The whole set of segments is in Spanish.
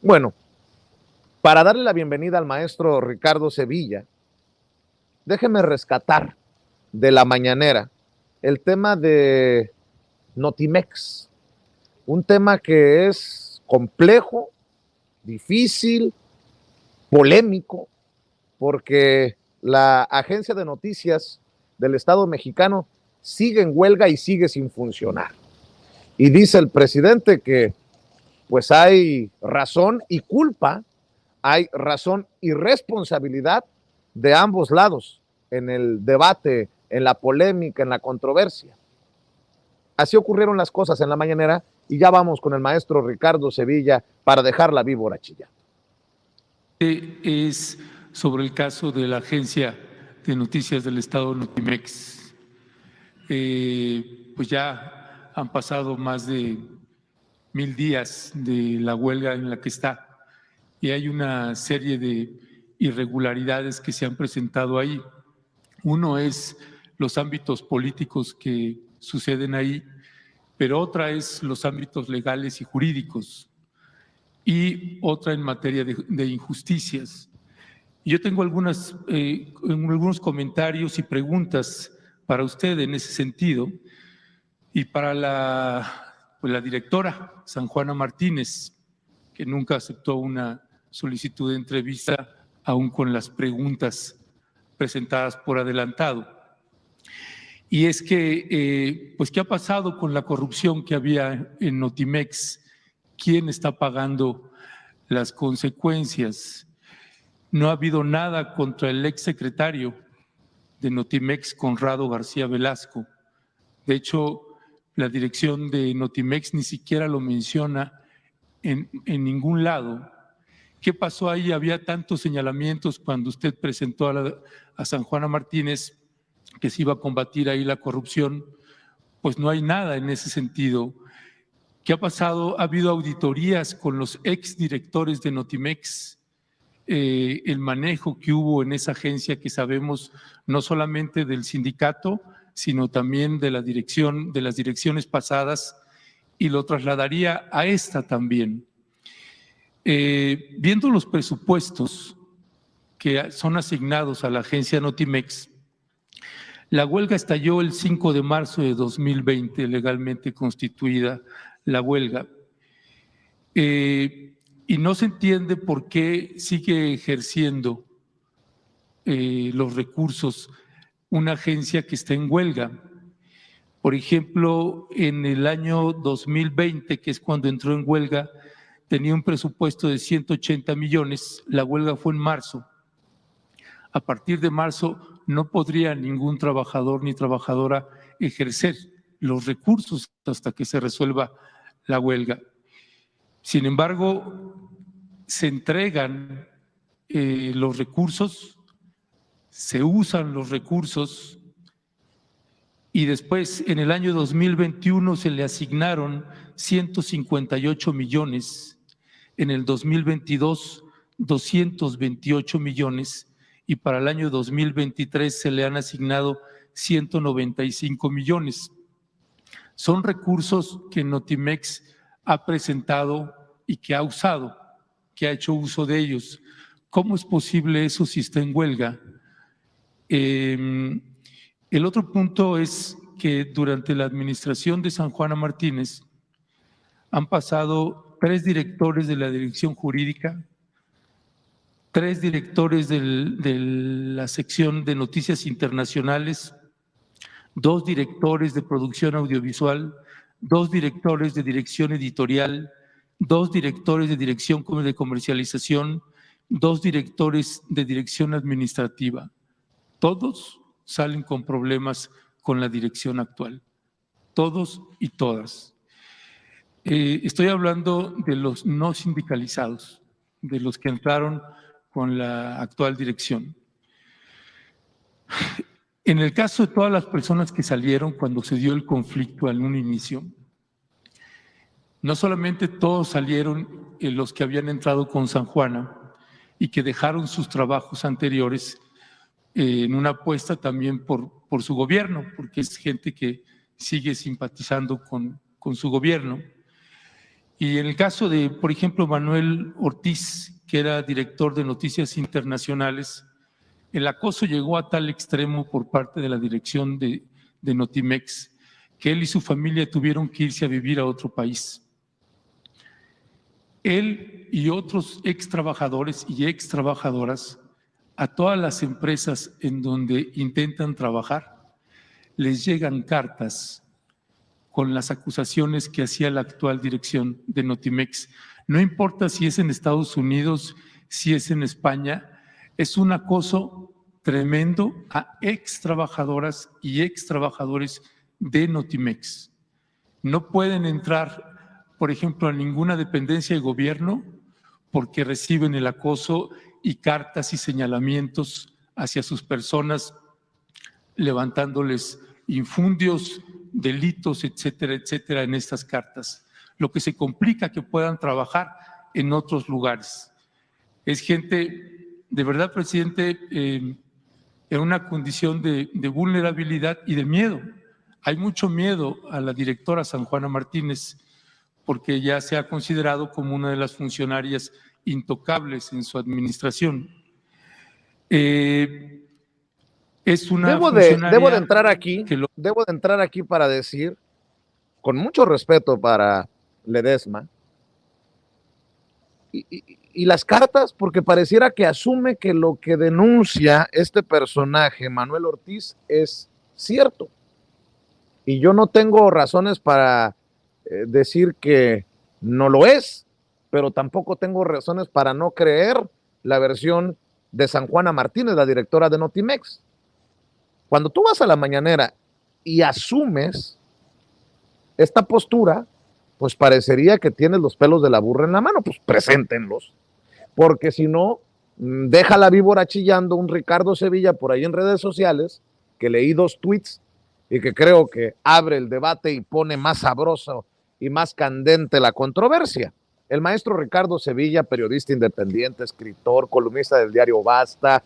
Bueno, para darle la bienvenida al maestro Ricardo Sevilla, déjeme rescatar de la mañanera el tema de Notimex, un tema que es complejo, difícil, polémico, porque la agencia de noticias del Estado mexicano sigue en huelga y sigue sin funcionar. Y dice el presidente que pues hay razón y culpa, hay razón y responsabilidad de ambos lados en el debate, en la polémica, en la controversia. Así ocurrieron las cosas en la mañanera y ya vamos con el maestro Ricardo Sevilla para dejar la víbora chillando. Es sobre el caso de la agencia de noticias del Estado Notimex. Pues ya han pasado más de 1000 días de la huelga en la que está y hay una serie de irregularidades que se han presentado ahí. Uno es los ámbitos políticos que suceden ahí, pero otra es los ámbitos legales y jurídicos y otra en materia de injusticias. Yo tengo algunos comentarios y preguntas para usted en ese sentido y para la directora, San Juana Martínez, que nunca aceptó una solicitud de entrevista, aún con las preguntas presentadas por adelantado. Y es que, pues, ¿qué ha pasado con la corrupción que había en Notimex? ¿Quién está pagando las consecuencias? No ha habido nada contra el exsecretario de Notimex, Conrado García Velasco. De hecho, la dirección de Notimex ni siquiera lo menciona en ningún lado. ¿Qué pasó ahí? Había tantos señalamientos cuando usted presentó a San Juana Martínez que se iba a combatir ahí la corrupción, pues no hay nada en ese sentido. ¿Qué ha pasado? Ha habido auditorías con los exdirectores de Notimex, el manejo que hubo en esa agencia que sabemos no solamente del sindicato, sino también de la dirección, de las direcciones pasadas, y lo trasladaría a esta también. Viendo los presupuestos que son asignados a la agencia Notimex, la huelga estalló el 5 de marzo de 2020, legalmente constituida la huelga. Y no se entiende por qué sigue ejerciendo los recursos una agencia que está en huelga. Por ejemplo, en el año 2020, que es cuando entró en huelga, tenía un presupuesto de 180 millones, la huelga fue en marzo. A partir de marzo no podría ningún trabajador ni trabajadora ejercer los recursos hasta que se resuelva la huelga. Sin embargo, se entregan los recursos, se usan los recursos y después en el año 2021 se le asignaron 158 millones, en el 2022 228 millones y para el año 2023 se le han asignado 195 millones. Son recursos que Notimex ha presentado y que ha usado, que ha hecho uso de ellos. ¿Cómo es posible eso si está en huelga? El otro punto es que durante la administración de San Juana Martínez han pasado 3 directores de la dirección jurídica, 3 directores de la sección de noticias internacionales, 2 directores de producción audiovisual, 2 directores de dirección editorial, 2 directores de dirección de comercialización, 2 directores de dirección administrativa. Todos salen con problemas con la dirección actual, todos y todas. Estoy hablando de los no sindicalizados, de los que entraron con la actual dirección. En el caso de todas las personas que salieron cuando se dio el conflicto en un inicio, no solamente todos salieron los que habían entrado con San Juana y que dejaron sus trabajos anteriores en una apuesta también por su gobierno, porque es gente que sigue simpatizando con su gobierno. Y en el caso de, por ejemplo, Manuel Ortiz, que era director de Noticias Internacionales, el acoso llegó a tal extremo por parte de la dirección de Notimex que él y su familia tuvieron que irse a vivir a otro país. Él y otros ex trabajadores y ex trabajadoras, a todas las empresas en donde intentan trabajar, les llegan cartas con las acusaciones que hacía la actual dirección de Notimex. No importa si es en Estados Unidos, si es en España, es un acoso tremendo a ex trabajadoras y ex trabajadores de Notimex. No pueden entrar, por ejemplo, a ninguna dependencia de gobierno porque reciben el acoso y cartas y señalamientos hacia sus personas, levantándoles infundios, delitos, etcétera, etcétera, en estas cartas. Lo que se complica que puedan trabajar en otros lugares. Es gente, de verdad, presidente, en una condición de vulnerabilidad y de miedo. Hay mucho miedo a la directora San Juana Martínez porque ya se ha considerado como una de las funcionarias intocables en su administración. Es una debo de entrar aquí, debo de entrar aquí para decir, con mucho respeto para Ledesma, y las cartas, porque pareciera que asume que lo que denuncia este personaje, Manuel Ortiz, es cierto. Y yo no tengo razones para decir que no lo es, pero tampoco tengo razones para no creer la versión de San Juana Martínez, la directora de Notimex. Cuando tú vas a la mañanera y asumes esta postura, pues parecería que tienes los pelos de la burra en la mano, pues preséntenlos. Porque si no, deja la víbora chillando un Ricardo Sevilla por ahí en redes sociales, que leí 2 tweets y que creo que abre el debate y pone más sabroso y más candente la controversia. El maestro Ricardo Sevilla, periodista independiente, escritor, columnista del diario Basta,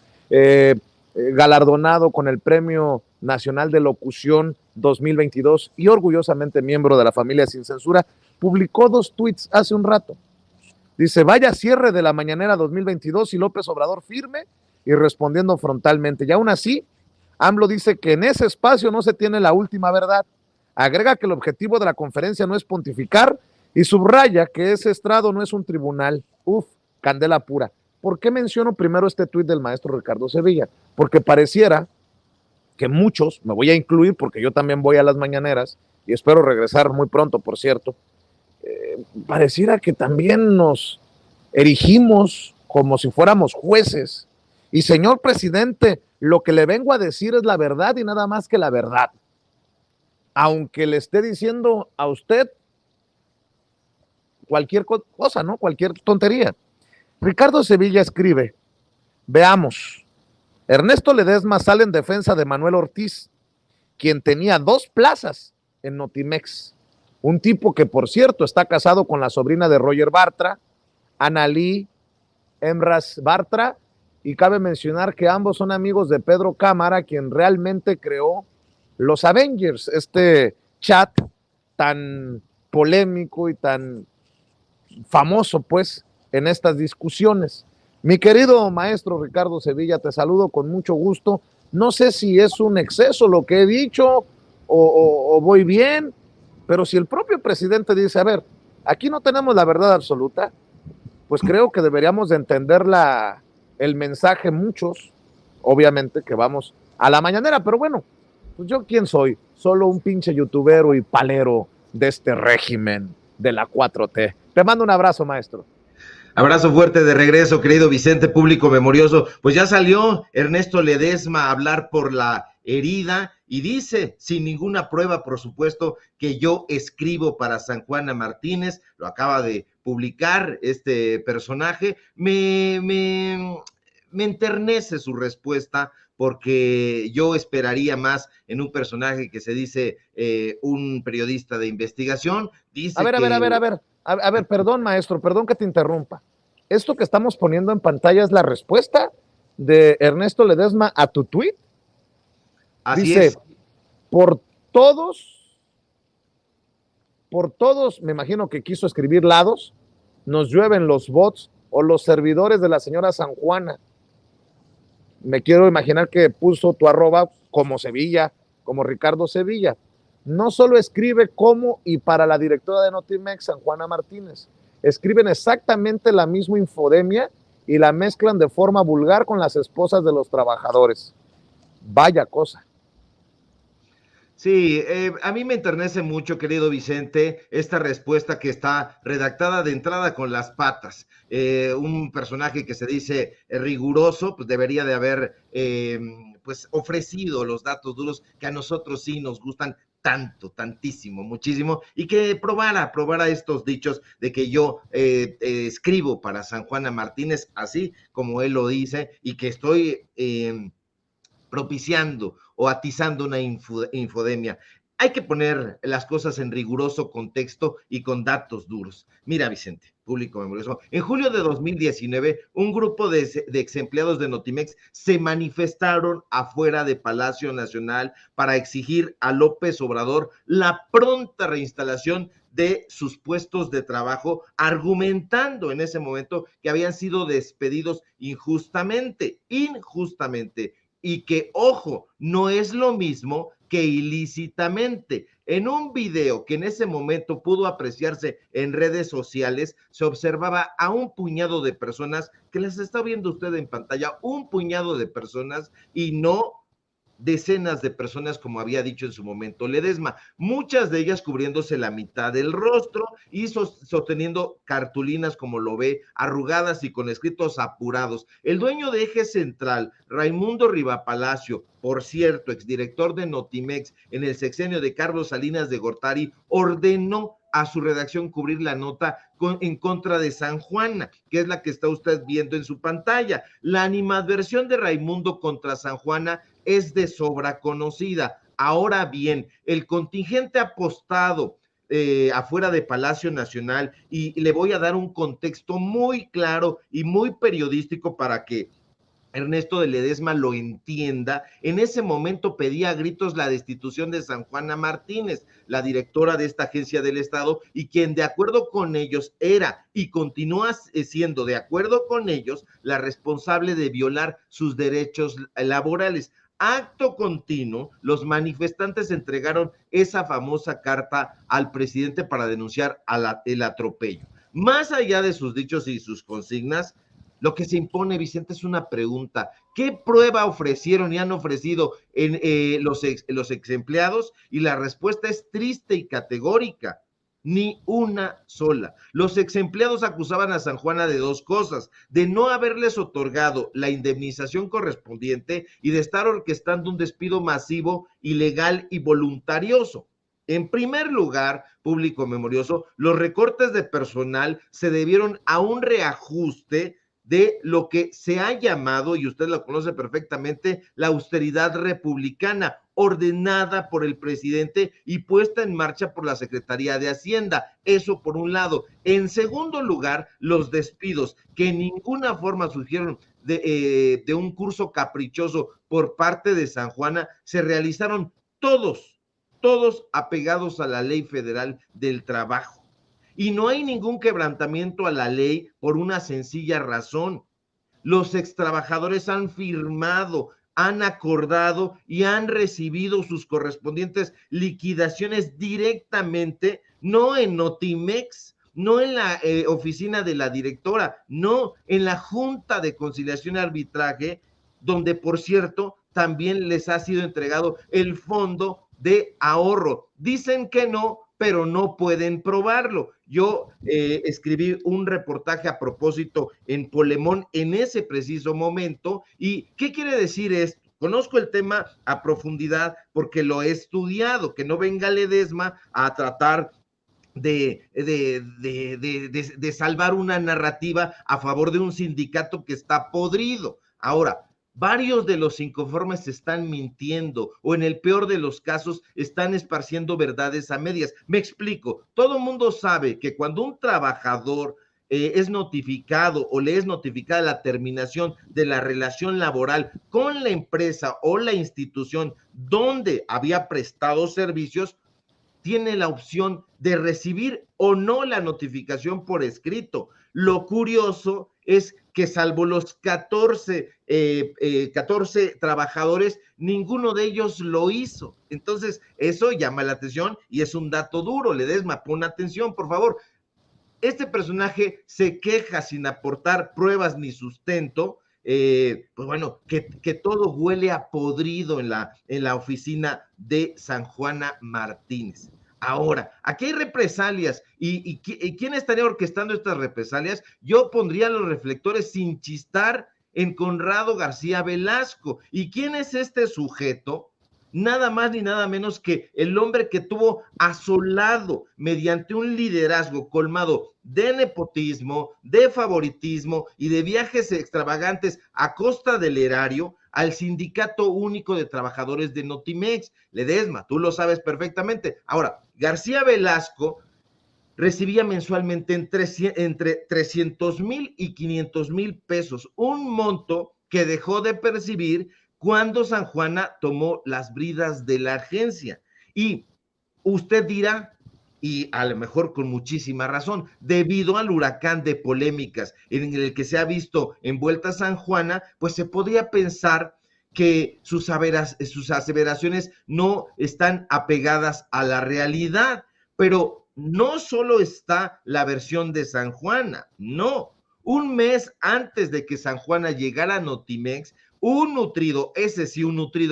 galardonado con el Premio Nacional de Locución 2022 y orgullosamente miembro de la familia Sin Censura, publicó 2 tweets hace un rato. Dice, vaya cierre de la mañanera 2022 y López Obrador firme y respondiendo frontalmente. Y aún así, AMLO dice que en ese espacio no se tiene la última verdad. Agrega que el objetivo de la conferencia no es pontificar y subraya que ese estrado no es un tribunal. Uf, candela pura. ¿Por qué menciono primero este tuit del maestro Ricardo Sevilla? Porque pareciera que muchos, me voy a incluir porque yo también voy a las mañaneras y espero regresar muy pronto, por cierto, pareciera que también nos erigimos como si fuéramos jueces. Y señor presidente, lo que le vengo a decir es la verdad y nada más que la verdad. Aunque le esté diciendo a usted cualquier cosa, ¿no? Cualquier tontería. Ricardo Sevilla escribe, veamos, Ernesto Ledesma sale en defensa de Manuel Ortiz, quien tenía 2 plazas en Notimex. Un tipo que, por cierto, está casado con la sobrina de Roger Bartra, Analí Emras Bartra, y cabe mencionar que ambos son amigos de Pedro Cámara, quien realmente creó los Avengers, este chat tan polémico y tan famoso, pues, en estas discusiones. Mi querido maestro Ricardo Sevilla, te saludo con mucho gusto. No sé si es un exceso lo que he dicho o voy bien, pero si el propio presidente dice, a ver, aquí no tenemos la verdad absoluta, pues creo que deberíamos de entender el mensaje muchos, obviamente, que vamos a la mañanera, pero bueno, pues yo quién soy, solo un pinche youtubero y palero de este régimen de la 4T. Te mando un abrazo, maestro. Abrazo fuerte de regreso, querido Vicente, público memorioso. Pues ya salió Ernesto Ledesma a hablar por la herida y dice, sin ninguna prueba, por supuesto, que yo escribo para San Juana Martínez. Lo acaba de publicar este personaje. Me enternece su respuesta, porque yo esperaría más en un personaje que se dice un periodista de investigación. Dice A ver, perdón, maestro, perdón que te interrumpa. ¿Esto que estamos poniendo en pantalla es la respuesta de Ernesto Ledesma a tu tuit? Así dice, es. Por todos por todos, me imagino que quiso escribir lados, nos llueven los bots o los servidores de la señora San Juana. Me quiero imaginar que puso tu arroba como Sevilla, como Ricardo Sevilla. No solo escribe como y para la directora de Notimex, San Juana Martínez, escriben exactamente la misma infodemia y la mezclan de forma vulgar con las esposas de los trabajadores. Vaya cosa. Sí, a mí me enternece mucho, querido Vicente, esta respuesta que está redactada de entrada con las patas. Un personaje que se dice riguroso, pues debería de haber pues ofrecido los datos duros que a nosotros sí nos gustan tanto, tantísimo, muchísimo, y que probara estos dichos de que yo escribo para San Juana Martínez, así como él lo dice, y que estoy propiciando o atizando una infodemia. Hay que poner las cosas en riguroso contexto y con datos duros. Mira, Vicente, público memorioso, en julio de 2019, un grupo de ex empleados de Notimex se manifestaron afuera de Palacio Nacional para exigir a López Obrador la pronta reinstalación de sus puestos de trabajo, argumentando en ese momento que habían sido despedidos injustamente, y que, ojo, no es lo mismo que ilícitamente. En un video que en ese momento pudo apreciarse en redes sociales, se observaba a un puñado de personas, que las está viendo usted en pantalla, un puñado de personas y no decenas de personas, como había dicho en su momento Ledesma, muchas de ellas cubriéndose la mitad del rostro y sosteniendo cartulinas, como lo ve, arrugadas y con escritos apurados. El dueño de Eje Central, Raimundo Rivapalacio, por cierto, exdirector de Notimex en el sexenio de Carlos Salinas de Gortari, ordenó a su redacción cubrir la nota en contra de San Juana, que es la que está usted viendo en su pantalla. La animadversión de Raimundo contra San Juana es de sobra conocida. Ahora bien, el contingente apostado afuera de Palacio Nacional, y le voy a dar un contexto muy claro y muy periodístico para que Ernesto de Ledesma lo entienda. En ese momento pedía a gritos la destitución de San Juana Martínez, la directora de esta agencia del Estado, y quien de acuerdo con ellos era y continúa siendo, de acuerdo con ellos, la responsable de violar sus derechos laborales. Acto continuo, los manifestantes entregaron esa famosa carta al presidente para denunciar el atropello. Más allá de sus dichos y sus consignas, lo que se impone, Vicente, es una pregunta. ¿Qué prueba ofrecieron y han ofrecido los ex empleados? Y la respuesta es triste y categórica. Ni una sola. Los ex empleados acusaban a San Juana de dos cosas: de no haberles otorgado la indemnización correspondiente y de estar orquestando un despido masivo, ilegal y voluntarioso. En primer lugar, público memorioso, los recortes de personal se debieron a un reajuste de lo que se ha llamado, y usted lo conoce perfectamente, la austeridad republicana, ordenada por el presidente y puesta en marcha por la Secretaría de Hacienda. Eso por un lado. En segundo lugar, los despidos, que en ninguna forma surgieron de un curso caprichoso por parte de San Juana, se realizaron todos apegados a la Ley Federal del Trabajo. Y no hay ningún quebrantamiento a la ley por una sencilla razón: los extrabajadores han firmado, han acordado y han recibido sus correspondientes liquidaciones directamente, no en Notimex, no en la oficina de la directora, no, en la Junta de Conciliación y Arbitraje, donde, por cierto, también les ha sido entregado el fondo de ahorro. Dicen que no, pero no pueden probarlo. Yo escribí un reportaje a propósito en Polemón en ese preciso momento. ¿Y qué quiere decir esto? Conozco el tema a profundidad porque lo he estudiado. Que no venga Ledesma a tratar de salvar una narrativa a favor de un sindicato que está podrido. Ahora, varios de los inconformes están mintiendo, o en el peor de los casos están esparciendo verdades a medias. Me explico. Todo el mundo sabe que cuando un trabajador es notificado o le es notificada la terminación de la relación laboral con la empresa o la institución donde había prestado servicios, tiene la opción de recibir o no la notificación por escrito. Lo curioso es que salvo los 14 trabajadores, ninguno de ellos lo hizo. Entonces, eso llama la atención y es un dato duro. Ledesma, pon atención, por favor. Este personaje se queja sin aportar pruebas ni sustento, pues bueno, que todo huele a podrido en la oficina de San Juana Martínez. Ahora, aquí hay represalias y ¿quién estaría orquestando estas represalias? Yo pondría los reflectores sin chistar en Conrado García Velasco. ¿Y quién es este sujeto? Nada más ni nada menos que el hombre que tuvo asolado mediante un liderazgo colmado de nepotismo, de favoritismo y de viajes extravagantes a costa del erario al Sindicato Único de Trabajadores de Notimex. Ledesma, tú lo sabes perfectamente. Ahora, García Velasco recibía mensualmente entre 300,000 y 500,000 pesos, un monto que dejó de percibir cuando San Juana tomó las bridas de la agencia. Y usted dirá, y a lo mejor con muchísima razón, debido al huracán de polémicas en el que se ha visto envuelta San Juana, pues se podría pensar que sus aseveraciones no están apegadas a la realidad, pero no solo está la versión de San Juana, no. Un mes antes de que San Juana llegara a Notimex, un nutrido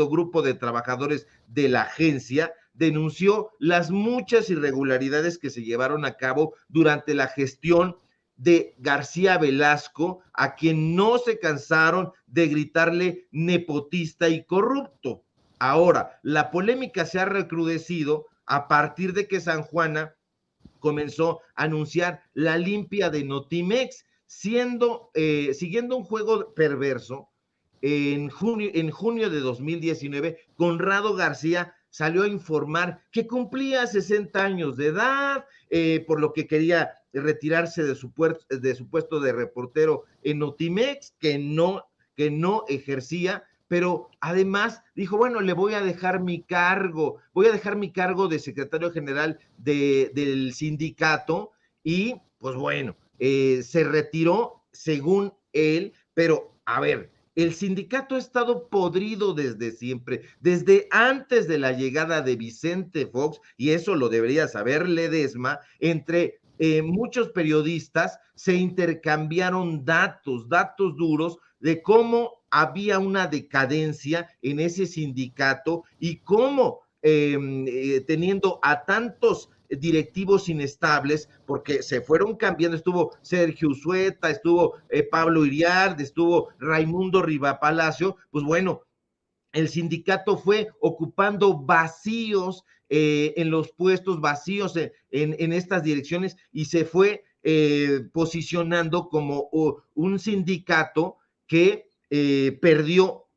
grupo de trabajadores de la agencia denunció las muchas irregularidades que se llevaron a cabo durante la gestión de García Velasco, a quien no se cansaron de gritarle nepotista y corrupto. Ahora, la polémica se ha recrudecido a partir de que San Juana comenzó a anunciar la limpia de Notimex, siguiendo un juego perverso. En junio de 2019, Conrado García salió a informar que cumplía 60 años de edad, por lo que quería retirarse de su puesto de reportero en Notimex, que no ejercía, pero además dijo, bueno, le voy a dejar mi cargo de secretario general del sindicato y pues bueno, se retiró según él, pero a ver, el sindicato ha estado podrido desde siempre, desde antes de la llegada de Vicente Fox, y eso lo debería saber Ledesma. Entre muchos periodistas se intercambiaron datos duros de cómo había una decadencia en ese sindicato y cómo teniendo a tantos directivos inestables, porque se fueron cambiando, estuvo Sergio Usueta, estuvo Pablo Iriart, estuvo Raimundo Rivapalacio, pues bueno, el sindicato fue ocupando vacíos en los puestos, vacíos en estas direcciones y se fue posicionando como un sindicato que perdió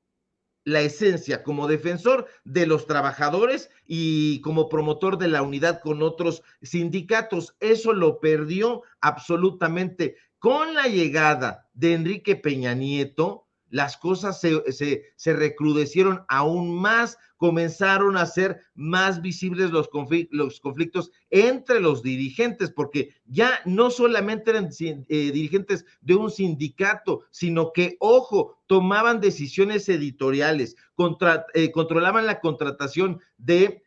la esencia como defensor de los trabajadores y como promotor de la unidad con otros sindicatos. Eso lo perdió absolutamente. Con la llegada de Enrique Peña Nieto, las cosas se recrudecieron aún más, comenzaron a ser más visibles los conflictos entre los dirigentes, porque ya no solamente eran dirigentes de un sindicato, sino que, ojo, tomaban decisiones editoriales, controlaban la contratación de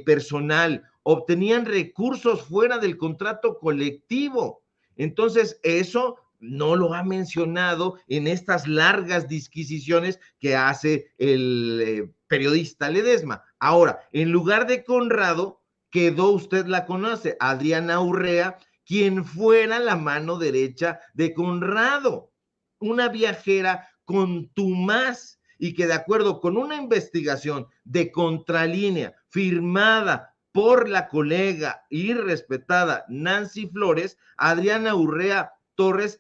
personal, obtenían recursos fuera del contrato colectivo. Entonces, eso no lo ha mencionado en estas largas disquisiciones que hace el periodista Ledesma. Ahora, en lugar de Conrado, quedó, usted la conoce, Adriana Urrea, quien fuera la mano derecha de Conrado, una viajera contumaz y que de acuerdo con una investigación de Contralínea firmada por la colega y respetada Nancy Flores, Adriana Urrea Torres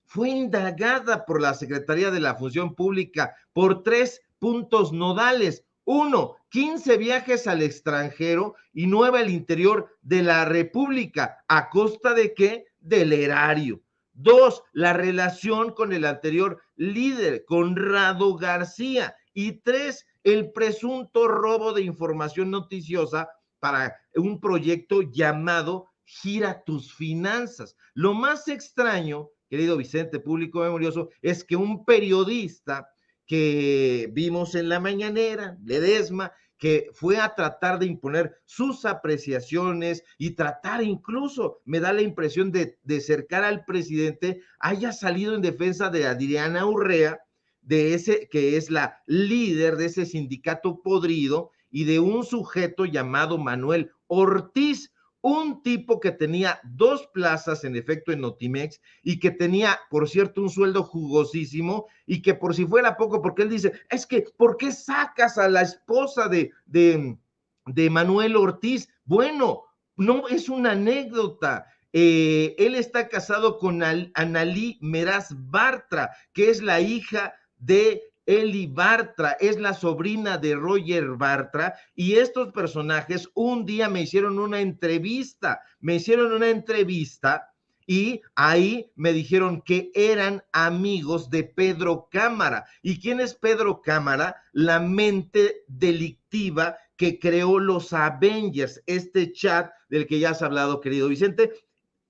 fue indagada por la Secretaría de la Función Pública por 3 puntos nodales. 1, 15 viajes al extranjero y 9 al interior de la República. ¿A costa de qué? Del erario. 2, la relación con el anterior líder, Conrado García. Y 3, el presunto robo de información noticiosa para un proyecto llamado Gira tus Finanzas. Lo más extraño, querido Vicente, público memorioso, es que un periodista que vimos en la mañanera, Ledesma, que fue a tratar de imponer sus apreciaciones y tratar incluso, me da la impresión de cercar al presidente, haya salido en defensa de Adriana Urrea, de ese que es la líder de ese sindicato podrido, y de un sujeto llamado Manuel Ortiz, un tipo que tenía 2 plazas en efecto en Notimex y que tenía, por cierto, un sueldo jugosísimo, y que por si fuera poco, porque él dice, es que, ¿por qué sacas a la esposa de Manuel Ortiz? Bueno, no es una anécdota. Él está casado con Analí Meraz Bartra, que es la hija de Eli Bartra, es la sobrina de Roger Bartra, y estos personajes un día me hicieron una entrevista y ahí me dijeron que eran amigos de Pedro Cámara. ¿Y quién es Pedro Cámara? La mente delictiva que creó los Avengers, este chat del que ya has hablado, querido Vicente.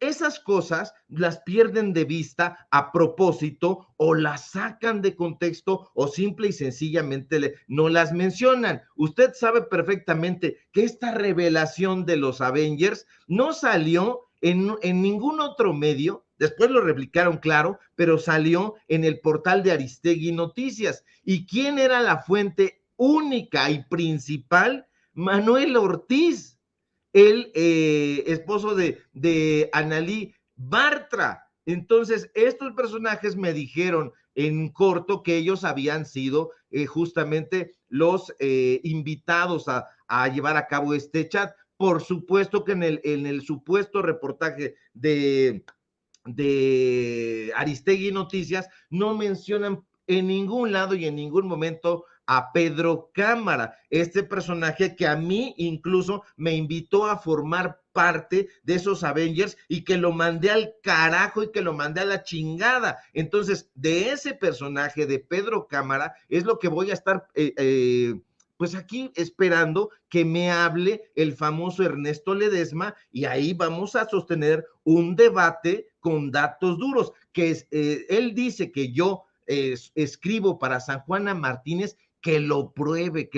Esas cosas las pierden de vista a propósito, o las sacan de contexto, o simple y sencillamente no las mencionan. Usted sabe perfectamente que esta revelación de los Avengers no salió en ningún otro medio. Después lo replicaron, claro, pero salió en el portal de Aristegui Noticias. ¿Y quién era la fuente única y principal? Manuel Ortiz, el esposo de Analí Bartra. Entonces, estos personajes me dijeron en corto que ellos habían sido justamente los invitados a llevar a cabo este chat. Por supuesto que en el supuesto reportaje de Aristegui Noticias no mencionan en ningún lado y en ningún momento a Pedro Cámara, este personaje que a mí incluso me invitó a formar parte de esos Avengers y que lo mandé al carajo y que lo mandé a la chingada. Entonces, de ese personaje de Pedro Cámara es lo que voy a estar pues aquí esperando que me hable el famoso Ernesto Ledesma, y ahí vamos a sostener un debate con datos duros, que él dice que yo escribo para San Juana Martínez, que lo pruebe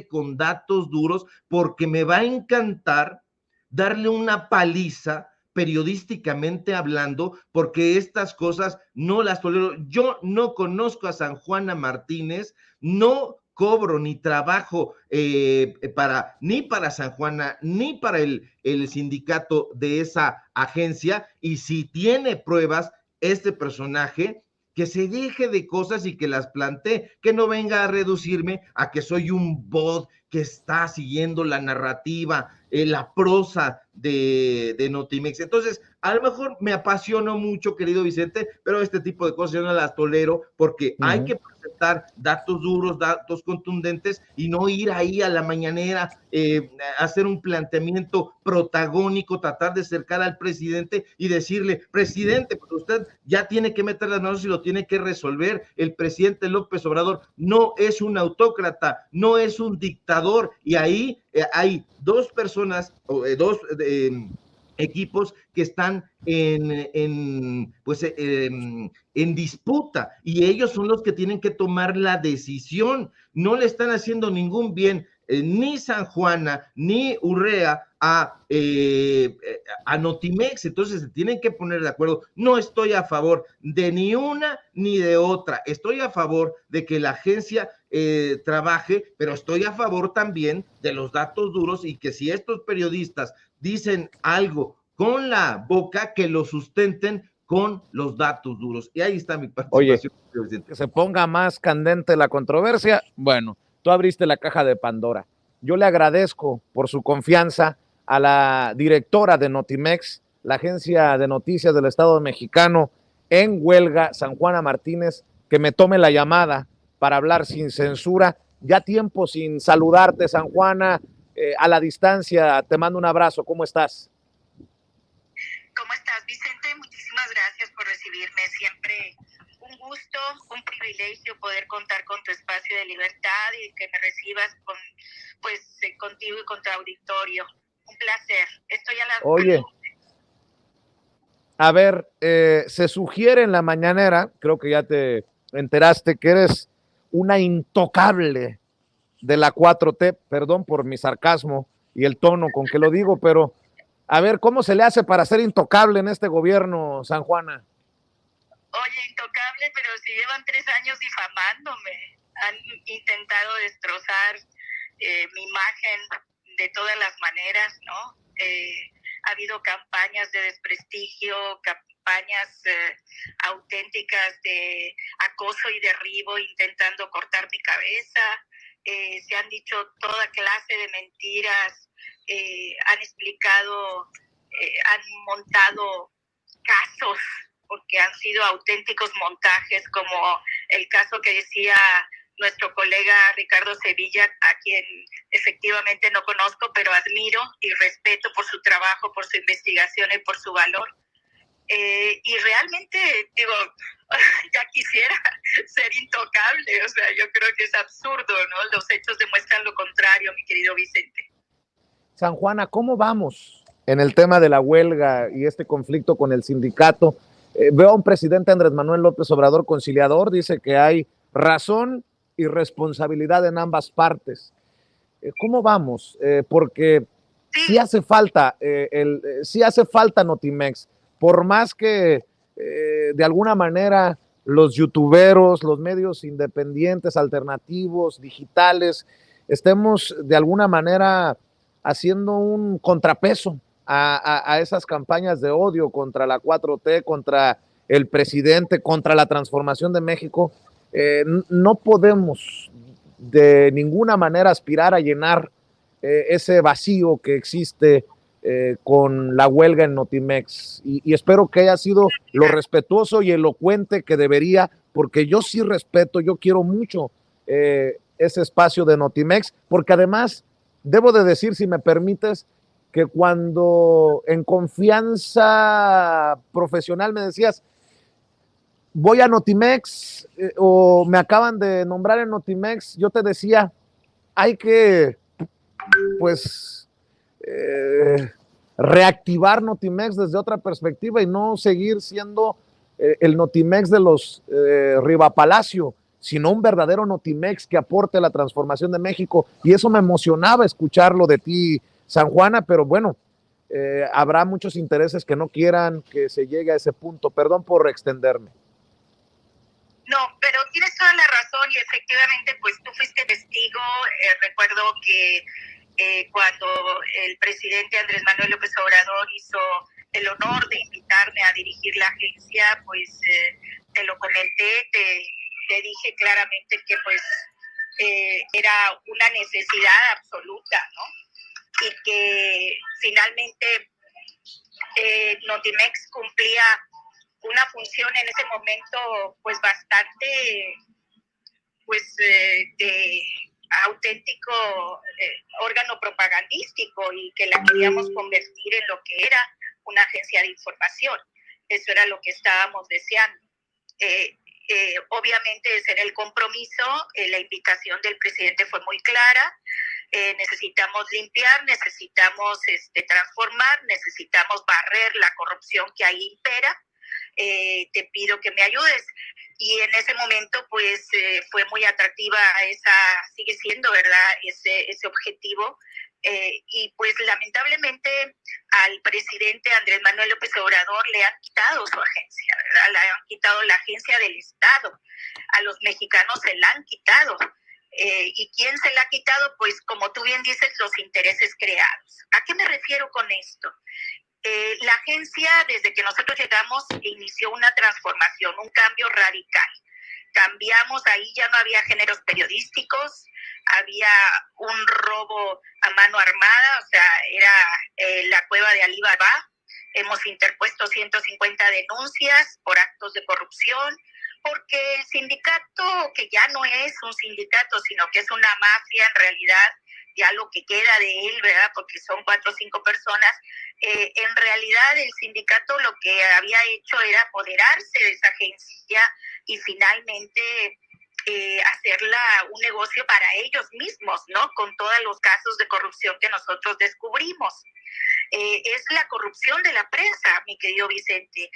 con datos duros, porque me va a encantar darle una paliza periodísticamente hablando, porque estas cosas no las tolero. Yo no conozco a San Juana Martínez, no cobro ni trabajo ni para San Juana, ni para el sindicato de esa agencia, y si tiene pruebas este personaje, que se deje de cosas y que las plantee, que no venga a reducirme a que soy un bot que está siguiendo la narrativa, la prosa de Notimex. Entonces, a lo mejor me apasiono mucho, querido Vicente, pero este tipo de cosas yo no las tolero, porque hay que presentar datos duros, datos contundentes, y no ir ahí a la mañanera, hacer un planteamiento protagónico, tratar de acercar al presidente y decirle, presidente, pues usted ya tiene que meter las manos y lo tiene que resolver. El presidente López Obrador no es un autócrata, no es un dictador, y ahí hay dos personas, equipos que están en disputa, y ellos son los que tienen que tomar la decisión. No le están haciendo ningún bien ni San Juana ni Urrea a Notimex. Entonces se tienen que poner de acuerdo. No estoy a favor de ni una ni de otra, estoy a favor de que la agencia trabaje, pero estoy a favor también de los datos duros, y que si estos periodistas dicen algo con la boca, que lo sustenten con los datos duros. Y ahí está mi participación. Oye, que se ponga más candente la controversia. Bueno, tú abriste la caja de Pandora. Yo le agradezco por su confianza a la directora de Notimex, la agencia de noticias del Estado mexicano en huelga, San Juana Martínez, que me tome la llamada para hablar sin censura. Ya tiempo sin saludarte, San Juana, a la distancia. Te mando un abrazo. ¿Cómo estás? ¿Cómo estás, Vicente? Muchísimas gracias por recibirme. Siempre un gusto, un privilegio poder contar con tu espacio de libertad y que me recibas pues contigo y con tu auditorio. Un placer. Estoy a la... Oye, a ver, se sugiere en la mañanera, creo que ya te enteraste, que eres una intocable de la 4T, perdón por mi sarcasmo y el tono con que lo digo, pero a ver, ¿cómo se le hace para ser intocable en este gobierno, San Juana? Oye, intocable, pero si llevan 3 años difamándome, han intentado destrozar mi imagen de todas las maneras, ¿no? Ha habido campañas de desprestigio, campañas auténticas de acoso y derribo intentando cortar mi cabeza, se han dicho toda clase de mentiras, han explicado, han montado casos, porque han sido auténticos montajes, como el caso que decía nuestro colega Ricardo Sevilla, a quien efectivamente no conozco, pero admiro y respeto por su trabajo, por su investigación y por su valor. Y realmente, digo, ya quisiera ser intocable, o sea, yo creo que es absurdo, ¿no? Los hechos demuestran lo contrario, mi querido Vicente. San Juana, ¿cómo vamos en el tema de la huelga y este conflicto con el sindicato? Veo a un presidente, Andrés Manuel López Obrador, conciliador, dice que hay razón y responsabilidad en ambas partes. ¿Cómo vamos? Porque sí hace falta, sí hace falta Notimex, por más que de alguna manera los youtuberos, los medios independientes, alternativos, digitales, estemos de alguna manera haciendo un contrapeso a esas campañas de odio contra la 4T, contra el presidente, contra la transformación de México. No podemos de ninguna manera aspirar a llenar ese vacío que existe con la huelga en Notimex, y espero que haya sido lo respetuoso y elocuente que debería, porque yo sí respeto, yo quiero mucho ese espacio de Notimex, porque además debo de decir, si me permites, que cuando en confianza profesional me decías, voy a Notimex o me acaban de nombrar en Notimex, yo te decía, hay que, pues, reactivar Notimex desde otra perspectiva y no seguir siendo el Notimex de los Riva Palacio, sino un verdadero Notimex que aporte la transformación de México. Y eso me emocionaba escucharlo de ti, San Juana, pero bueno, habrá muchos intereses que no quieran que se llegue a ese punto. Perdón por extenderme. No, pero tienes toda la razón y efectivamente pues tú fuiste testigo. Recuerdo que cuando el presidente Andrés Manuel López Obrador hizo el honor de invitarme a dirigir la agencia, pues te lo comenté, te dije claramente que pues era una necesidad absoluta, ¿no? Y que finalmente Notimex cumplía una función en ese momento pues bastante pues de auténtico órgano propagandístico, y que la queríamos convertir en lo que era una agencia de información. Eso era lo que estábamos deseando. Obviamente ese era el compromiso, la invitación del presidente fue muy clara. Necesitamos limpiar, necesitamos transformar, necesitamos barrer la corrupción que ahí impera. Te pido que me ayudes. Y en ese momento pues fue muy atractiva sigue siendo, ¿verdad?, ese objetivo. Y pues lamentablemente al presidente Andrés Manuel López Obrador le han quitado su agencia, ¿verdad? Le han quitado la agencia del Estado. A los mexicanos se la han quitado. ¿Y quién se la ha quitado? Pues como tú bien dices, los intereses creados. ¿A qué me refiero con esto? La agencia, desde que nosotros llegamos, inició una transformación, un cambio radical. Cambiamos, ahí ya no había géneros periodísticos, había un robo a mano armada, o sea, era la cueva de Alí Baba. Hemos interpuesto 150 denuncias por actos de corrupción, porque el sindicato, que ya no es un sindicato, sino que es una mafia en realidad, ya lo que queda de él, ¿verdad?, porque son 4 o 5 personas, en realidad el sindicato lo que había hecho era apoderarse de esa agencia y finalmente hacerla un negocio para ellos mismos, ¿no? Con todos los casos de corrupción que nosotros descubrimos. Es la corrupción de la prensa, mi querido Vicente.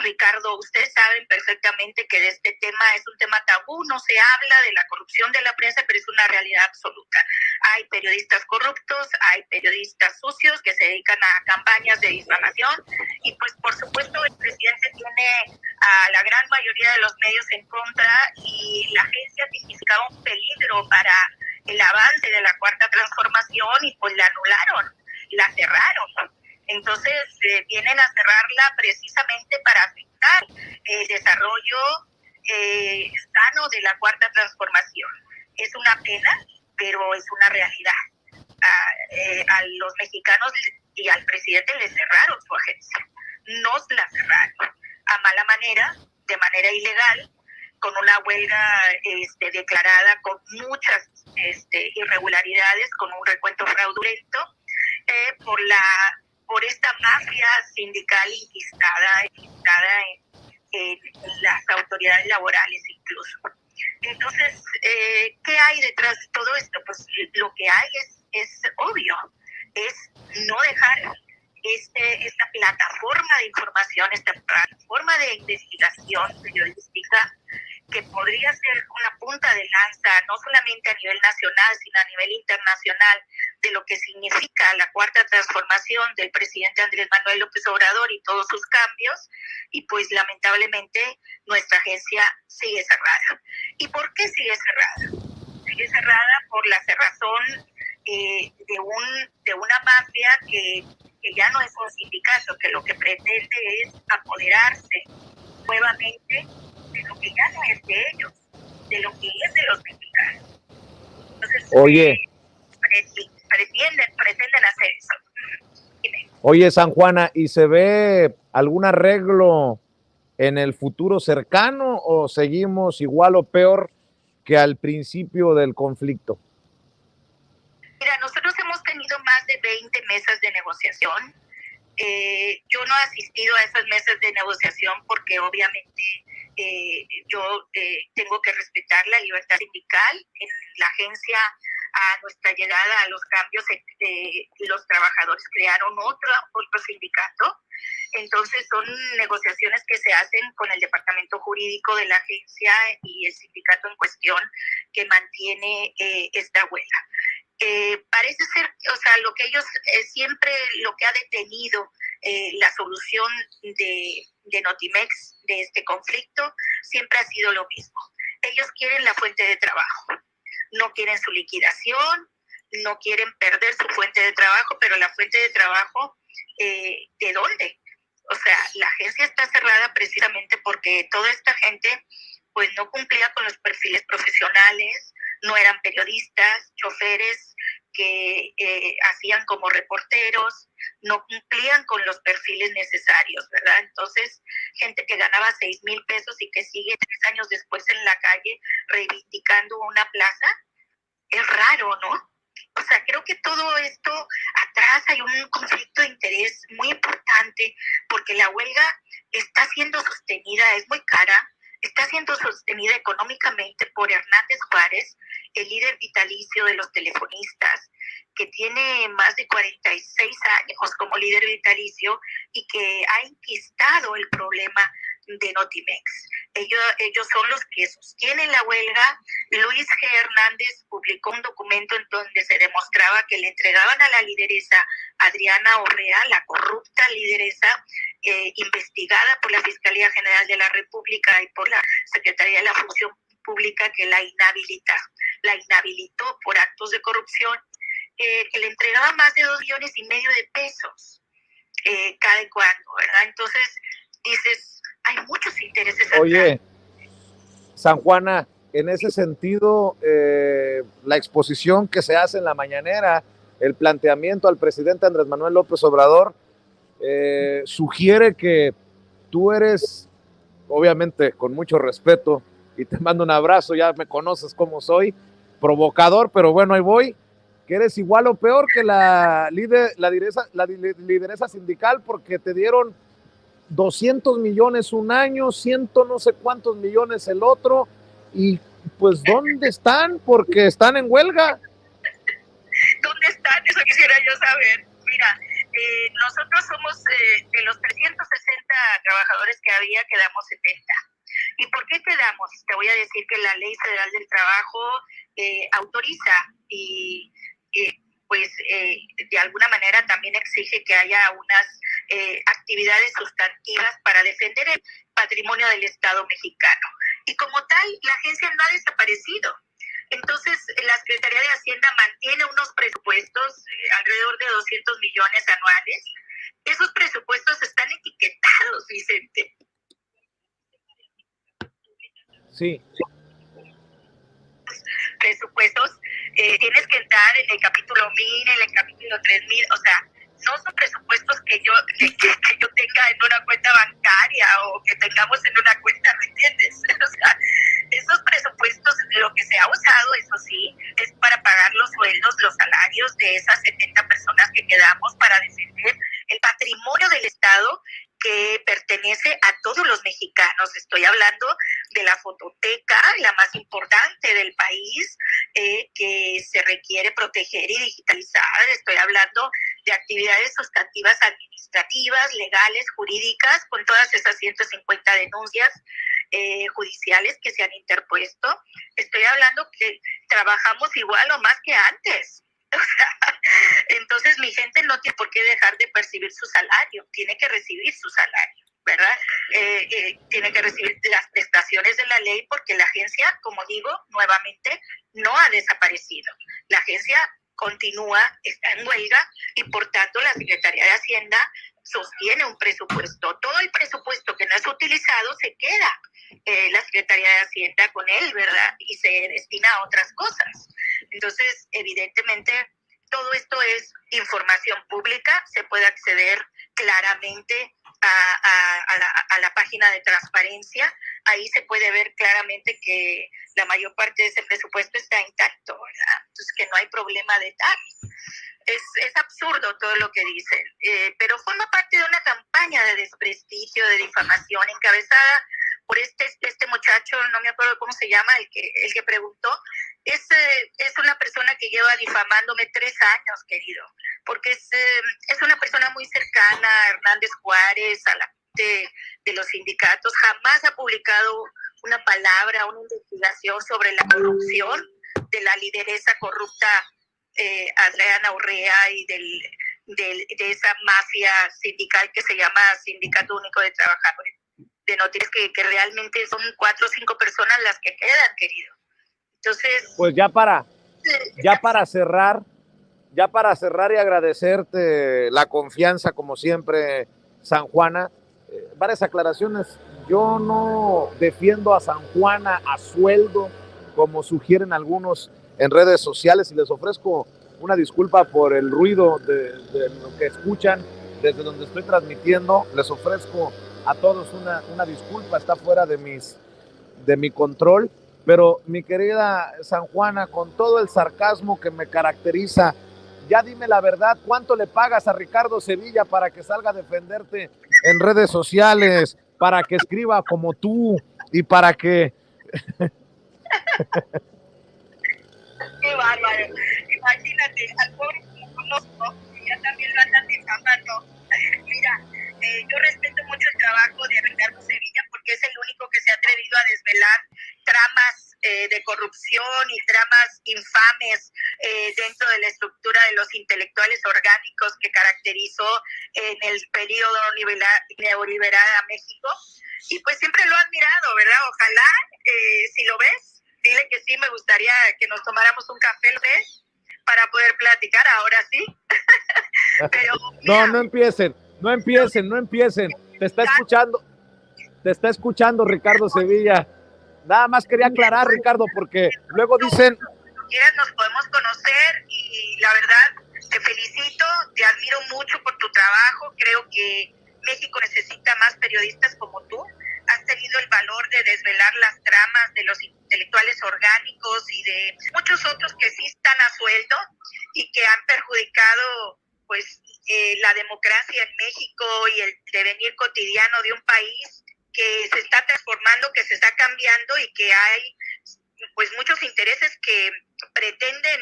Ricardo, ustedes saben perfectamente que de este tema es un tema tabú, no se habla de la corrupción de la prensa, pero es una realidad absoluta. Hay periodistas corruptos, hay periodistas sucios que se dedican a campañas de difamación y pues por supuesto el presidente tiene a la gran mayoría de los medios en contra y la agencia significaba un peligro para el avance de la Cuarta Transformación y pues la anularon, la cerraron. Entonces vienen a cerrarla precisamente para afectar el desarrollo sano de la Cuarta Transformación. Es una pena, pero es una realidad. A los mexicanos y al presidente le cerraron su agencia. Nos la cerraron a mala manera, de manera ilegal, con una huelga declarada con muchas irregularidades, con un recuento fraudulento, por esta mafia sindical enquistada en las autoridades laborales incluso. Entonces, ¿qué hay detrás de todo esto? Pues lo que hay es obvio, es no dejar esta plataforma de información, esta plataforma de investigación periodística que podría ser una punta de lanza, no solamente a nivel nacional, sino a nivel internacional, de lo que significa la Cuarta Transformación del presidente Andrés Manuel López Obrador y todos sus cambios, y pues lamentablemente nuestra agencia sigue cerrada. ¿Y por qué sigue cerrada? Sigue cerrada por la cerrazón de una mafia que ya no es un sindicato, que lo que pretende es apoderarse nuevamente de lo que ya no es de ellos, de lo que es de los mexicanos. Entonces, pretenden hacer eso. Dime. Oye, San Juana, ¿y se ve algún arreglo en el futuro cercano o seguimos igual o peor que al principio del conflicto? Mira, nosotros hemos tenido más de 20 mesas de negociación. Yo no he asistido a esas mesas de negociación porque obviamente yo tengo que respetar la libertad sindical. En la agencia, a nuestra llegada a los cambios, los trabajadores crearon otro sindicato. Entonces son negociaciones que se hacen con el departamento jurídico de la agencia y el sindicato en cuestión que mantiene esta huelga. Parece ser, o sea, lo que ellos lo que ha detenido la solución de Notimex, de este conflicto, siempre ha sido lo mismo. Ellos quieren la fuente de trabajo, no quieren su liquidación, no quieren perder su fuente de trabajo, pero la fuente de trabajo, ¿de dónde? O sea, la agencia está cerrada precisamente porque toda esta gente pues no cumplía con los perfiles profesionales, no eran periodistas, choferes que hacían como reporteros, no cumplían con los perfiles necesarios, ¿verdad? Entonces, gente que ganaba 6,000 pesos y que sigue 3 años después en la calle reivindicando una plaza, es raro, ¿no? O sea, creo que todo esto, atrás hay un conflicto de interés muy importante porque la huelga está siendo sostenida, es muy cara, está siendo sostenida económicamente por Hernández Juárez, el líder vitalicio de los telefonistas, que tiene más de 46 años como líder vitalicio y que ha enquistado el problema de Notimex. Ellos son los que sostienen la huelga. Luis G. Hernández publicó un documento en donde se demostraba que le entregaban a la lideresa Adriana Orrea, la corrupta lideresa, investigada por la Fiscalía General de la República y por la Secretaría de la Función Pública, que la inhabilitó por actos de corrupción, que le entregaba más de 2,5 millones de pesos cada cuando, ¿verdad? Entonces dices, hay muchos intereses atrás. Oye, San Juana, en ese sentido, la exposición que se hace en la mañanera, el planteamiento al presidente Andrés Manuel López Obrador, sugiere que tú eres, obviamente con mucho respeto, y te mando un abrazo, ya me conoces cómo soy, provocador, pero bueno, ahí voy, que eres igual o peor que la lideresa sindical porque te dieron 200 millones un año, 100 no sé cuántos millones el otro, y pues ¿dónde están? Porque están en huelga. ¿Dónde están? Eso quisiera yo saber. Mira, nosotros somos de los 360 trabajadores que había, quedamos 70. ¿Y por qué quedamos? Te voy a decir que la Ley Federal del Trabajo autoriza y pues de alguna manera también exige que haya unas actividades sustantivas para defender el patrimonio del Estado mexicano. Y como tal, la agencia no ha desaparecido. Entonces, la Secretaría de Hacienda mantiene unos presupuestos alrededor de 200 millones anuales. Esos presupuestos están etiquetados, Vicente. Sí. Presupuestos, tienes que entrar en el capítulo 1000, en el capítulo 3000, o sea, no son presupuestos que yo tenga en una cuenta bancaria o que tengamos en una cuenta, ¿me entiendes? O sea, esos presupuestos, lo que se ha usado, eso sí, es para pagar los sueldos, los salarios de esas 70 personas que quedamos para defender el patrimonio del Estado que pertenece a todos los mexicanos. Estoy hablando de la fototeca, la más importante del país, que se requiere proteger y digitalizar. Estoy hablando de actividades sustantivas administrativas, legales, jurídicas, con todas esas 150 denuncias judiciales que se han interpuesto. Estoy hablando que trabajamos igual o más que antes. Entonces mi gente no tiene por qué dejar de percibir su salario, tiene que recibir su salario, ¿verdad? Tiene que recibir las prestaciones de la ley porque la agencia, como digo, nuevamente, no ha desaparecido. La agencia continúa, está en huelga y por tanto la Secretaría de Hacienda sostiene un presupuesto. Todo el presupuesto que no es utilizado se queda la Secretaría de Hacienda con él, ¿verdad? Y se destina a otras cosas. Entonces, evidentemente, todo esto es información pública, se puede acceder claramente a la página de transparencia. Ahí se puede ver claramente que la mayor parte de ese presupuesto está intacto, ¿verdad? Entonces, que no hay problema de tal. Es absurdo todo lo que dicen, pero forma parte de una campaña de desprestigio, de difamación, encabezada por este muchacho, no me acuerdo cómo se llama, el que preguntó. Es una persona que lleva difamándome 3 años, querido, porque es una persona muy cercana a Hernández Juárez, a la de los sindicatos. Jamás ha publicado una palabra, una investigación sobre la corrupción de la lideresa corrupta Adriana Urrea y de esa mafia sindical que se llama Sindicato Único de Trabajadores de Noticias, que realmente son 4 o 5 personas las que quedan, querido. Entonces, pues ya para cerrar y agradecerte la confianza, como siempre, San Juana, varias aclaraciones. Yo no defiendo a San Juana a sueldo, como sugieren algunos en redes sociales, y les ofrezco una disculpa por el ruido de lo que escuchan desde donde estoy transmitiendo. Les ofrezco a todos una disculpa, está fuera de mi control. Pero mi querida San Juana, con todo el sarcasmo que me caracteriza, ya dime la verdad, ¿cuánto le pagas a Ricardo Sevilla para que salga a defenderte en redes sociales, para que escriba como tú y para que... Qué bárbaro. Imagínate, al pobre que lo conozco, ya también lo andan difamando. Mira, yo respeto mucho el trabajo de Ricardo Sevilla porque es el único que se ha atrevido a desvelar tramas de corrupción y tramas infames dentro de la estructura de los intelectuales orgánicos que caracterizó en el periodo neoliberal a México. Y pues siempre lo he admirado, ¿verdad? Ojalá, si lo ves, dile que sí, me gustaría que nos tomáramos un café, ¿ves? Para poder platicar, ahora sí. Pero, mira, No empiecen. Te está escuchando Ricardo Sevilla. Nada más quería aclarar, Ricardo, porque luego dicen... Cuando quieras nos podemos conocer y la verdad te felicito, te admiro mucho por tu trabajo. Creo que México necesita más periodistas como tú. Has tenido el valor de desvelar las tramas de los intelectuales orgánicos y de muchos otros que sí están a sueldo y que han perjudicado pues la democracia en México y el devenir cotidiano de un país que se está transformando, que se está cambiando y que hay pues muchos intereses que pretenden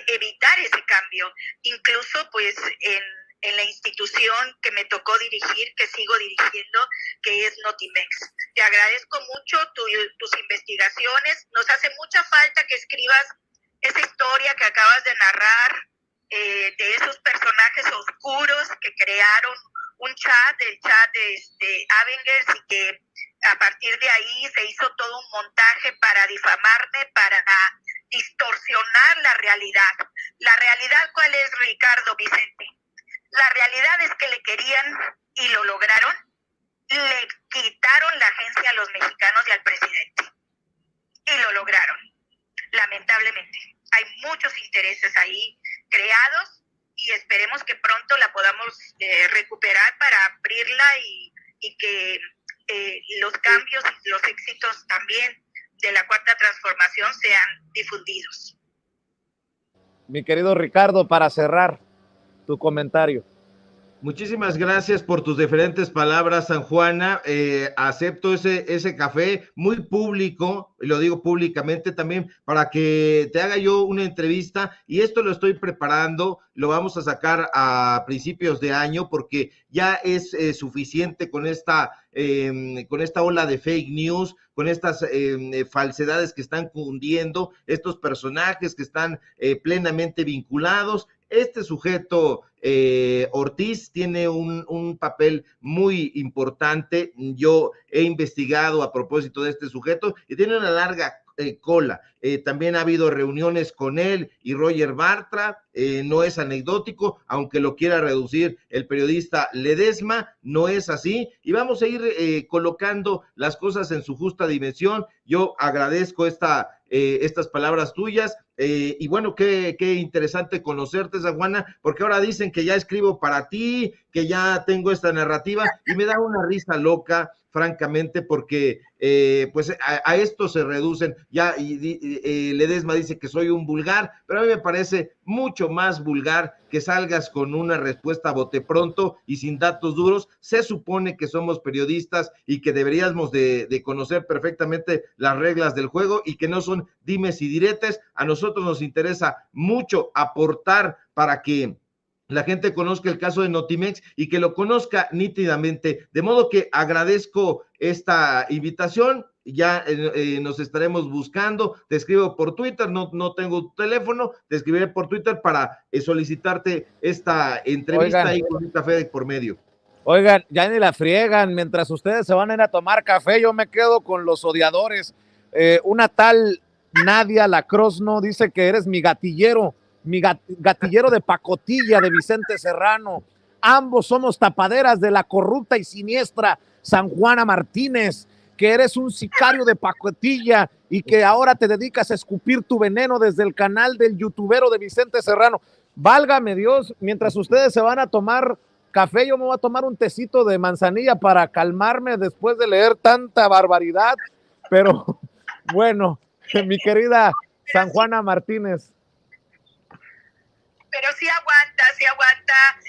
evitar ese cambio, incluso pues en la institución que me tocó dirigir, que sigo dirigiendo, que es Notimex. Te agradezco mucho tus investigaciones. Nos hace mucha falta que escribas esa historia que acabas de narrar, de esos personajes oscuros que crearon un chat, el chat de Avengers, y que a partir de ahí se hizo todo un montaje para difamarme, para distorsionar la realidad. ¿La realidad cuál es, Ricardo Vicente? La realidad es que le querían, y lo lograron, le quitaron la agencia a los mexicanos y al presidente. Y lo lograron, lamentablemente. Hay muchos intereses ahí creados y esperemos que pronto la podamos recuperar para abrirla y que los cambios y los éxitos también de la Cuarta Transformación sean difundidos. Mi querido Ricardo, para cerrar tu comentario. Muchísimas gracias por tus diferentes palabras, San Juana. Acepto ese café muy público, lo digo públicamente también, para que te haga yo una entrevista, y esto lo estoy preparando, lo vamos a sacar a principios de año, porque ya es suficiente con esta ola de fake news, con estas falsedades que están cundiendo, estos personajes que están plenamente vinculados. Este sujeto, Ortiz, tiene un papel muy importante. Yo he investigado a propósito de este sujeto y tiene una larga cola. También ha habido reuniones con él y Roger Bartra. No es anecdótico, aunque lo quiera reducir el periodista Ledesma, no es así, y vamos a ir colocando las cosas en su justa dimensión. Yo agradezco estas palabras tuyas, y bueno, qué interesante conocerte, San Juana, porque ahora dicen que ya escribo para ti, que ya tengo esta narrativa, y me da una risa loca, francamente, porque pues a esto se reducen. Ya Ledesma dice que soy un vulgar, pero a mí me parece mucho más vulgar que salgas con una respuesta a bote pronto y sin datos duros. Se supone que somos periodistas y que deberíamos de conocer perfectamente las reglas del juego y que no son dimes y diretes. A nosotros nos interesa mucho aportar para que la gente conozca el caso de Notimex y que lo conozca nítidamente, de modo que agradezco esta invitación. Ya nos estaremos buscando, te escribo por Twitter, no tengo tu teléfono, te escribiré por Twitter para solicitarte esta entrevista. Oigan, y con un café de por medio. Oigan, ya ni la friegan, mientras ustedes se van a ir a tomar café, yo me quedo con los odiadores. Una tal Nadia Lacrosno dice que eres mi gatillero de pacotilla de Vicente Serrano. Ambos somos tapaderas de la corrupta y siniestra San Juana Martínez, que eres un sicario de pacotilla y que ahora te dedicas a escupir tu veneno desde el canal del youtubero de Vicente Serrano. Válgame Dios, mientras ustedes se van a tomar café, yo me voy a tomar un tecito de manzanilla para calmarme después de leer tanta barbaridad. Pero bueno, mi querida San Juana Martínez. Pero sí aguanta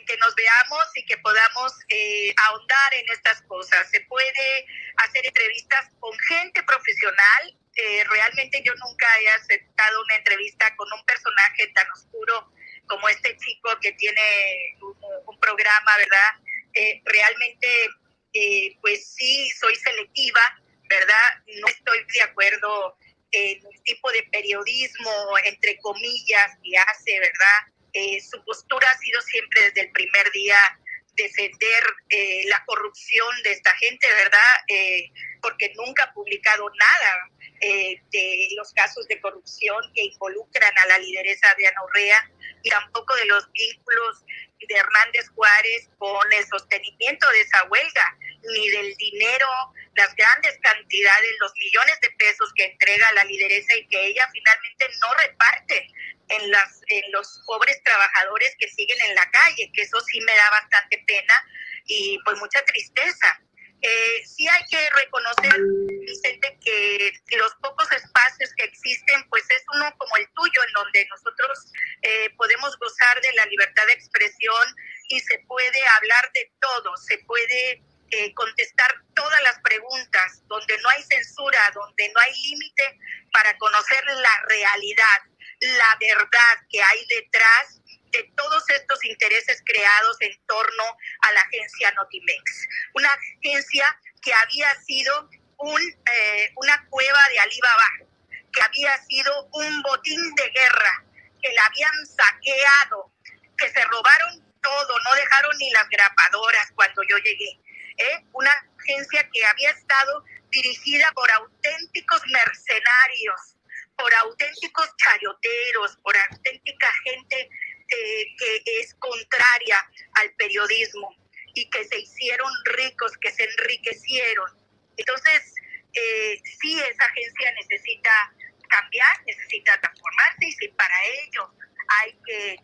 que nos veamos y que podamos ahondar en estas cosas. Se puede hacer entrevistas con gente profesional. Realmente yo nunca he aceptado una entrevista con un personaje tan oscuro como este chico que tiene un programa, ¿verdad? Realmente, pues sí, soy selectiva, ¿verdad? No estoy de acuerdo en el tipo de periodismo, entre comillas, que hace, ¿verdad? Su postura ha sido siempre desde el primer día defender la corrupción de esta gente, ¿verdad? Porque nunca ha publicado nada de los casos de corrupción que involucran a la lideresa de Ana Urrea, y tampoco de los vínculos de Hernández Juárez con el sostenimiento de esa huelga, ni del dinero, las grandes cantidades, los millones de pesos que entrega la lideresa y que ella finalmente no reparte en los pobres trabajadores que siguen en la calle, que eso sí me da bastante pena y pues mucha tristeza. Sí hay que reconocer, Vicente, que los pocos espacios que existen, pues es uno como el tuyo, en donde nosotros podemos gozar de la libertad de expresión y se puede hablar de todo, se puede contestar todas las preguntas, donde no hay censura censura, donde no hay límite para conocer la realidad, la verdad que hay detrás de todos estos intereses creados en torno a la agencia Notimex. Una agencia que había sido una cueva de Alibaba, que había sido un botín de guerra, que la habían saqueado, que se robaron todo, no dejaron ni las grapadoras cuando yo llegué. Una agencia que había estado dirigida por auténticos mercenarios, por auténticos chayoteros, por auténtica gente que es contraria al periodismo y que se hicieron ricos, que se enriquecieron. Entonces, sí, esa agencia necesita cambiar, necesita transformarse, y si para ello hay que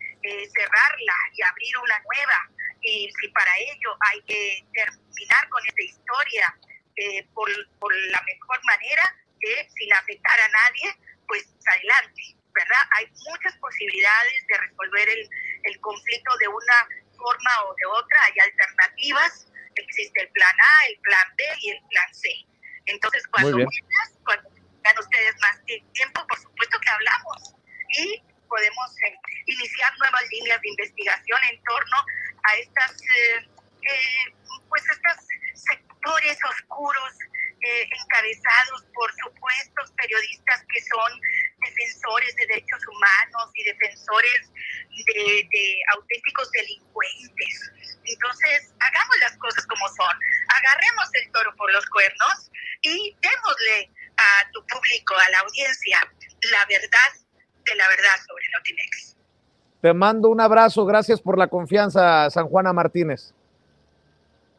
cerrarla y abrir una nueva, y si para ello hay que terminar con esta historia por la mejor manera, sin afectar a nadie, pues adelante, ¿verdad? Hay muchas posibilidades de resolver el conflicto de una forma o de otra, hay alternativas, existe el plan A, el plan B y el plan C. Entonces, cuando tengan ustedes más tiempo, por supuesto que hablamos y podemos iniciar nuevas líneas de investigación en torno a estos sectores oscuros encabezados por supuestos periodistas que son defensores de derechos humanos y defensores de auténticos delincuentes. Entonces, hagamos las cosas como son, agarremos el toro por los cuernos y démosle a tu público, a la audiencia, la verdad de la verdad sobre Notimex. Te mando un abrazo, gracias por la confianza, San Juana Martínez.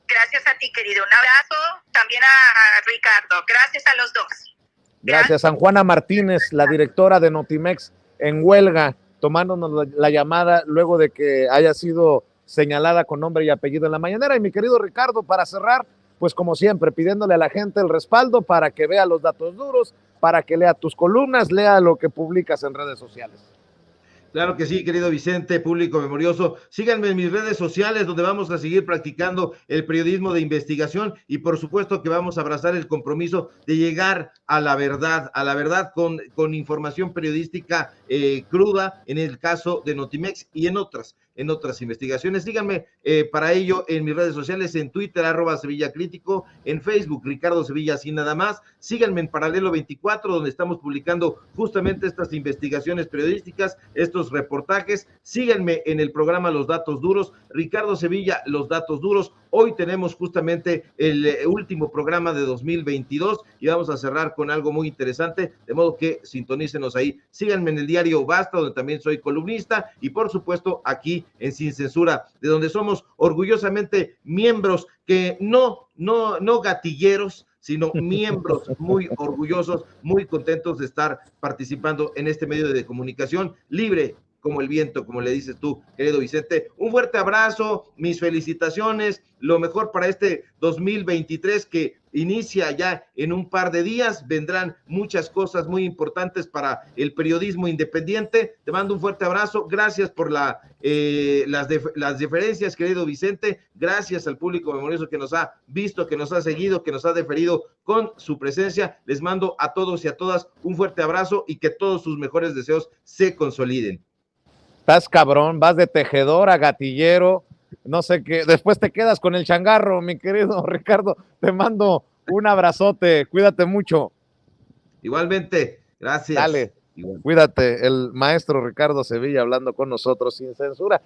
Gracias a ti, querido. Un abrazo también a Ricardo. Gracias a los dos. Gracias, San Juana Martínez, la directora de Notimex en huelga, tomándonos la llamada luego de que haya sido señalada con nombre y apellido en la mañanera. Y mi querido Ricardo, para cerrar, pues como siempre, pidiéndole a la gente el respaldo para que vea los datos duros, para que lea tus columnas, lea lo que publicas en redes sociales. Claro que sí, querido Vicente, público memorioso. Síganme en mis redes sociales, donde vamos a seguir practicando el periodismo de investigación, y por supuesto que vamos a abrazar el compromiso de llegar a la verdad con información periodística cruda, en el caso de Notimex y en otras investigaciones. Síganme para ello en mis redes sociales, en Twitter, @SevillaCrítico, en Facebook, Ricardo Sevilla, así nada más. Síganme en Paralelo 24, donde estamos publicando justamente estas investigaciones periodísticas, estos reportajes. Síganme en el programa Los Datos Duros, Ricardo Sevilla, Los Datos Duros. Hoy tenemos justamente el último programa de 2022 y vamos a cerrar con algo muy interesante, de modo que sintonícenos ahí. Síganme en el diario Basta, donde también soy columnista, y por supuesto aquí en Sin Censura, de donde somos orgullosamente miembros, que no gatilleros, sino miembros muy orgullosos, muy contentos de estar participando en este medio de comunicación libre como el viento, como le dices tú, querido Vicente. Un fuerte abrazo, mis felicitaciones, lo mejor para este 2023 que inicia ya en un par de días. Vendrán muchas cosas muy importantes para el periodismo independiente. Te mando un fuerte abrazo, gracias por las deferencias, querido Vicente, gracias al público memorioso que nos ha visto, que nos ha seguido, que nos ha deferido con su presencia. Les mando a todos y a todas un fuerte abrazo y que todos sus mejores deseos se consoliden. Estás cabrón, vas de tejedor a gatillero, no sé qué, después te quedas con el changarro, mi querido Ricardo. Te mando un abrazote, cuídate mucho. Igualmente, gracias. Dale, cuídate. El maestro Ricardo Sevilla hablando con nosotros sin censura.